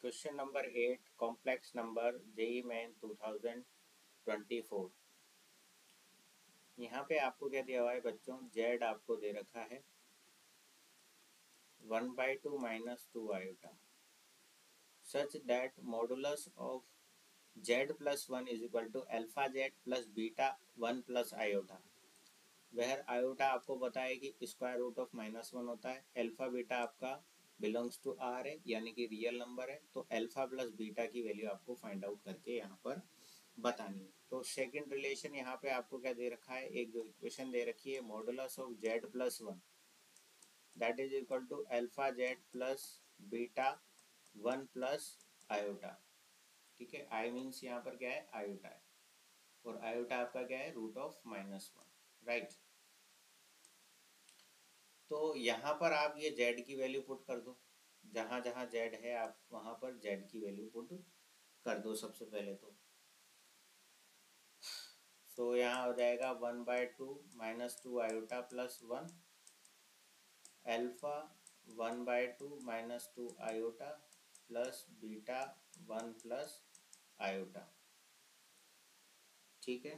Question number 8 complex number JEE Main 2024। यहाँ पे आपको क्या दिया हुआ है बच्चों, जेड आपको दे रखा है 1/2 minus 2 iota such that modulus of Z plus 1 is equal to alpha Z plus beta 1 plus iota. वह आयोटा आपको पता है कि स्क्वायर रूट ऑफ -1 होता है। अल्फा बीटा आपका बिलोंग्स टू आर है, यानी कि रियल नंबर है। तो अल्फा प्लस बीटा की वैल्यू आपको फाइंड आउट करके यहाँ पर बतानी है। तो सेकंड रिलेशन यहाँ पे आपको क्या दे रखा है, एक जो इक्वेशन दे रखी है modulus of Z plus 1 that is equal to alpha Z plus beta 1 plus iota. ठीक है, आई मीन्स यहाँ पर क्या है, आयोटा है, और आयोटा आपका क्या है, रूट ऑफ -1, राइट। तो यहाँ पर आप ये z की वैल्यू पुट कर दो, जहाँ जहाँ z है आप वहाँ पर z की वैल्यू पुट कर दो सबसे पहले। तो सो यहाँ हो जाएगा 1/2 minus 2 iota plus 1 alpha 1/2 minus 2 iota plus beta 1 plus iota. ठीक है,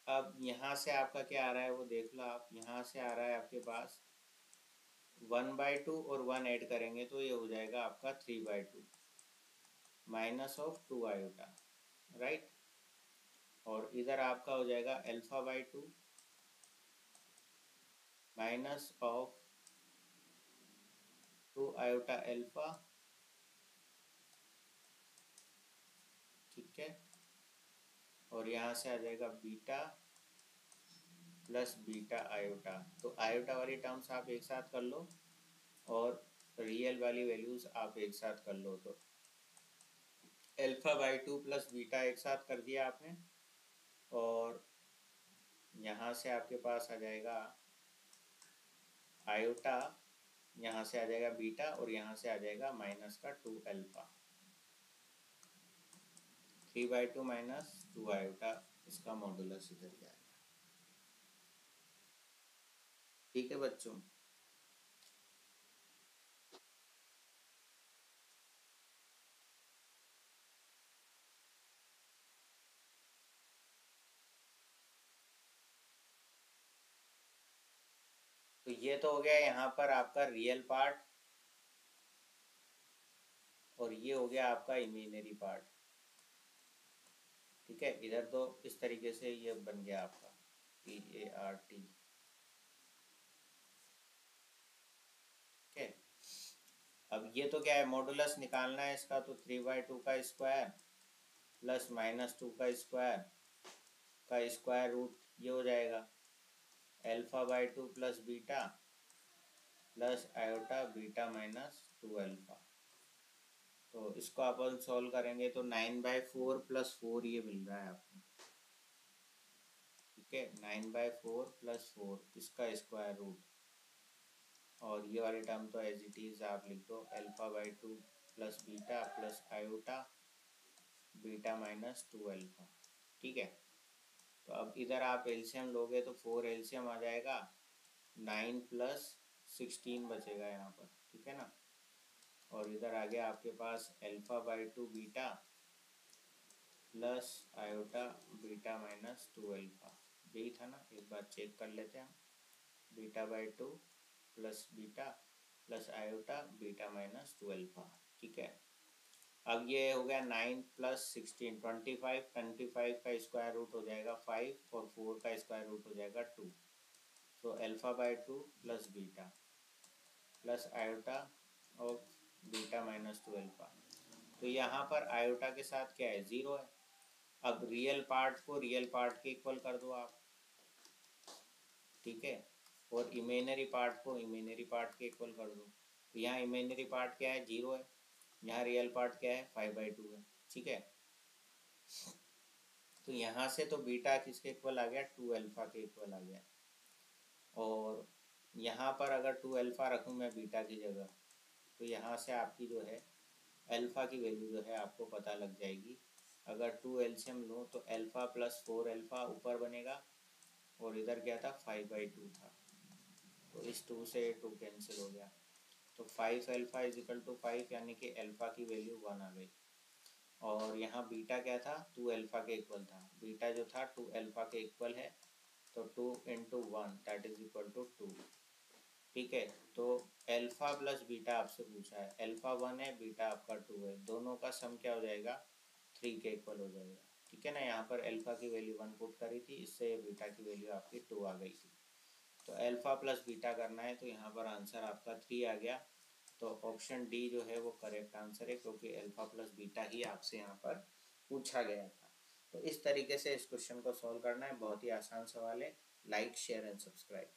अब यहाँ से आपका क्या आ रहा है वो देख लो आप। यहाँ से आ रहा है आपके पास 1/2 और 1 ऐड करेंगे तो ये हो जाएगा आपका 3/2 माइनस ऑफ 2 आयोटा, राइट। और इधर आपका हो जाएगा अल्फा/2 माइनस ऑफ 2 आयोटा अल्फा। ठीक है, और यहाँ से आ जाएगा बीटा प्लस बीटा आयोटा। तो आयोटा वाली टर्म्स आप एक साथ कर लो और रियल वाली वैल्यूज आप एक साथ कर लो। तो अल्फा/2 प्लस बीटा एक साथ कर दिया आपने, और यहाँ से आपके पास आ जाएगा आयोटा, यहाँ से आ जाएगा बीटा, और यहाँ से आ जाएगा माइनस का 2 अल्फा। 3/2 माइनस 2 आयोटा, इसका मॉडुलस इधर जाएगा। ठीक है बच्चों, तो ये तो हो गया यहाँ पर आपका रियल पार्ट, और ये हो गया आपका इमेजिनरी पार्ट। ठीक है, इधर तो इस तरीके से ये बन गया आपका PART। ठीक है, अब ये तो क्या है, मॉडुलस निकालना है इसका। तो 3/2 का स्क्वायर प्लस -2 का स्क्वायर रूट, ये हो जाएगा अल्फा/2 plus beta plus iota beta minus 2 alpha. तो इसको अपन सॉल्व करेंगे तो 9/4 प्लस 4 ये मिल रहा है आपको। ठीक है, 9/4 प्लस 4 इसका स्क्वायर रूट, और ये वाली टर्म तो एज इट इज़ आप लिख दो अल्फा/2 plus beta plus iota beta minus 2 alpha. ठीक है, तो अब इधर आप एलसीएम लोगे तो 4 एलसीएम आ जाएगा, 9 प्लस 16 बचेगा यहाँ पर। ठीक है ना, और इधर आ गया आपके पास अल्फा/2 beta plus iota beta minus 2 alpha. यही था ना, एक बार चेक कर लेते हैं हम। बीटा/2 plus beta plus iota beta minus 2 alpha. ठीक है, अब ये हो गया 9 प्लस 16 25, 25 का स्क्वायर रूट हो जाएगा 5, और 4 का स्क्वायर रूट हो जाएगा 2। तो अल्फा/2 प्लस बीटा प्लस आयोटा और बीटा माइनस 2 अल्फा। तो यहाँ पर आयोटा के साथ क्या है, 0 है। अब रियल पार्ट को रियल पार्ट के इक्वल कर दो आप। ठीक है, और इमेजिनरी पार्ट को इमेजिनरी पार्ट के इक्वल कर दो। तो यहाँ इमेजिनरी पार्ट क्या है, 0 है। यहाँ रियल पार्ट क्या है, 5/2 है। ठीक है, तो यहाँ से तो बीटा किसके इक्वल आ गया, 2 अल्फा के इक्वल आ गया। और यहाँ पर अगर 2 अल्फा रखूँ मैं बीटा की जगह, तो यहाँ से आपकी जो है अल्फ़ा की वैल्यू जो है आपको पता लग जाएगी। अगर 2 एलसीएम लूँ तो अल्फ़ा प्लस 4 अल्फ़ा ऊपर बनेगा और इधर क्या था 5/2 था, तो इस 2 से 2 कैंसिल हो गया, तो 5 अल्फ़ा इज इक्वल टू 5 यानी कि अल्फ़ा की वैल्यू 1 आ गई। और यहाँ बीटा क्या था 2 अल्फ़ा के इक्वल था, बीटा जो था 2 अल्फ़ा के इक्वल है, तो 2 into 1 that is equal to 2। ठीक है, तो अल्फ़ा प्लस बीटा आपसे पूछा है, अल्फ़ा 1 है बीटा आपका 2 है, दोनों का सम क्या हो जाएगा 3 के इक्वल हो जाएगा। ठीक है ना, यहाँ पर अल्फ़ा की वैल्यू 1 पुट करी थी, इससे बीटा की वैल्यू आपकी 2 आ गई थी। तो अल्फ़ा प्लस बीटा करना है, तो यहाँ पर आंसर आपका 3 आ गया। तो ऑप्शन डी जो है वो करेक्ट आंसर है, क्योंकि अल्फ़ा प्लस बीटा ही आपसे यहाँ पर पूछा गया था। तो इस तरीके से इस क्वेश्चन को सॉल्व करना है, बहुत ही आसान सवाल है। Like share and subscribe.